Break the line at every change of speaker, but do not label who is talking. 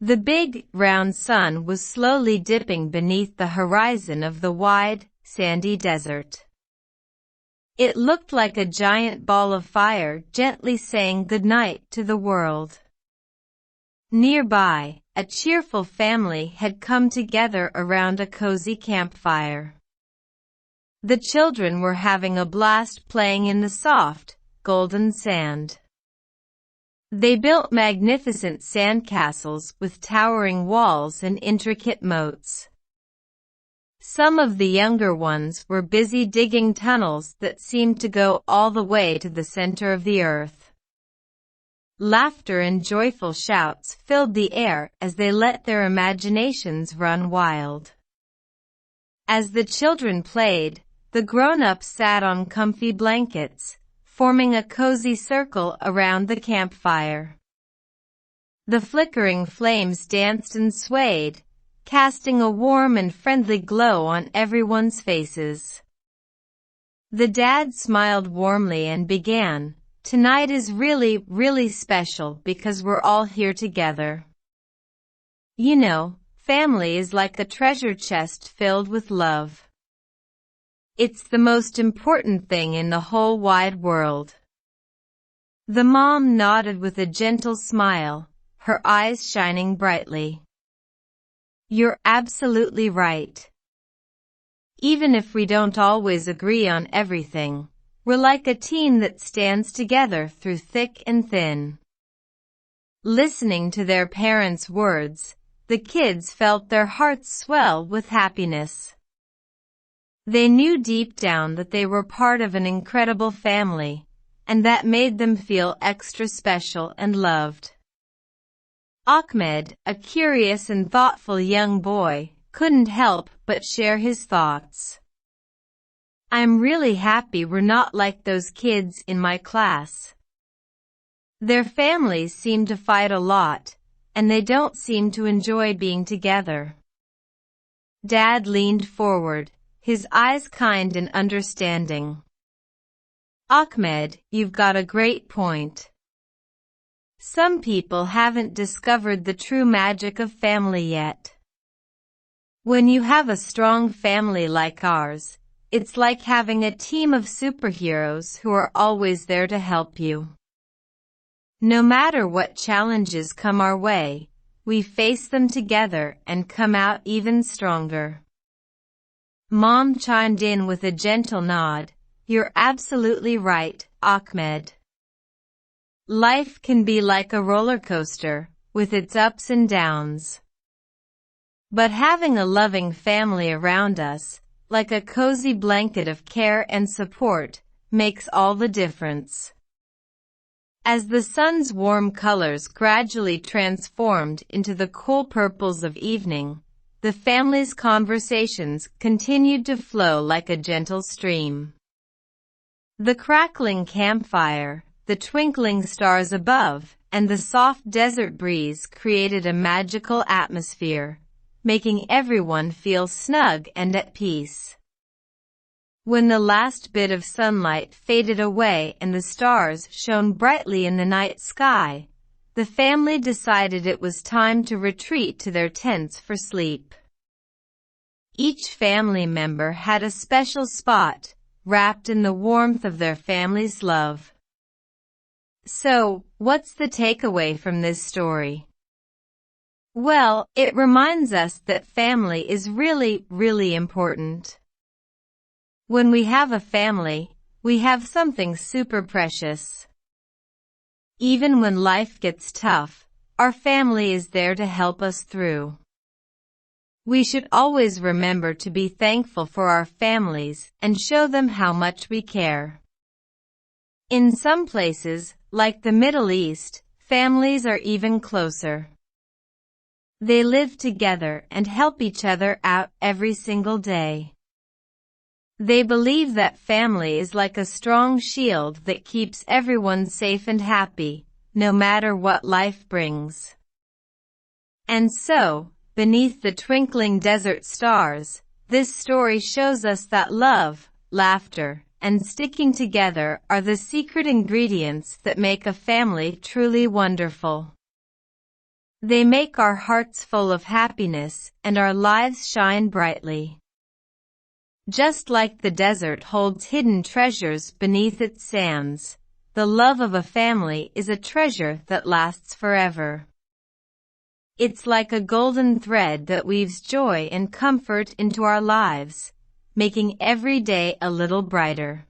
The big, round sun was slowly dipping beneath the horizon of the wide, sandy desert. It looked like a giant ball of fire gently saying goodnight to the world. Nearby, a cheerful family had come together around a cozy campfire. The children were having a blast playing in the soft, golden sand. They built magnificent sandcastles with towering walls and intricate moats. Some of the younger ones were busy digging tunnels that seemed to go all the way to the center of the earth. Laughter and joyful shouts filled the air as they let their imaginations run wild. As the children played, the grown-ups sat on comfy blankets, forming a cozy circle around the campfire. The flickering flames danced and swayed, casting a warm and friendly glow on everyone's faces. The dad smiled warmly and began, "Tonight is really, really special because we're all here together. You know, family is like a treasure chest filled with love. It's the most important thing in the whole wide world." The mom nodded with a gentle smile, her eyes shining brightly. "You're absolutely right. Even if we don't always agree on everything, we're like a team that stands together through thick and thin." Listening to their parents' words, the kids felt their hearts swell with happiness. They knew deep down that they were part of an incredible family, and that made them feel extra special and loved. Ahmed, a curious and thoughtful young boy, couldn't help but share his thoughts. "I'm really happy we're not like those kids in my class. Their families seem to fight a lot, and they don't seem to enjoy being together." Dad leaned forward, his eyes kind and understanding. "Ahmed, you've got a great point. Some people haven't discovered the true magic of family yet. When you have a strong family like ours, it's like having a team of superheroes who are always there to help you. No matter what challenges come our way, we face them together and come out even stronger." Mom chimed in with a gentle nod, "You're absolutely right, Ahmed. Life can be like a roller coaster, with its ups and downs. But having a loving family around us, like a cozy blanket of care and support, makes all the difference." As the sun's warm colors gradually transformed into the cool purples of evening, the family's conversations continued to flow like a gentle stream. The crackling campfire, the twinkling stars above, and the soft desert breeze created a magical atmosphere, making everyone feel snug and at peace. When the last bit of sunlight faded away and the stars shone brightly in the night sky, the family decided it was time to retreat to their tents for sleep. Each family member had a special spot, wrapped in the warmth of their family's love. So, what's the takeaway from this story? Well, it reminds us that family is really, really important. When we have a family, we have something super precious. Even when life gets tough, our family is there to help us through. We should always remember to be thankful for our families and show them how much we care. In some places, like the Middle East, families are even closer. They live together and help each other out every single day. They believe that family is like a strong shield that keeps everyone safe and happy, no matter what life brings. And so, beneath the twinkling desert stars, this story shows us that love, laughter, and sticking together are the secret ingredients that make a family truly wonderful. They make our hearts full of happiness and our lives shine brightly. Just like the desert holds hidden treasures beneath its sands, the love of a family is a treasure that lasts forever. It's like a golden thread that weaves joy and comfort into our lives, making every day a little brighter.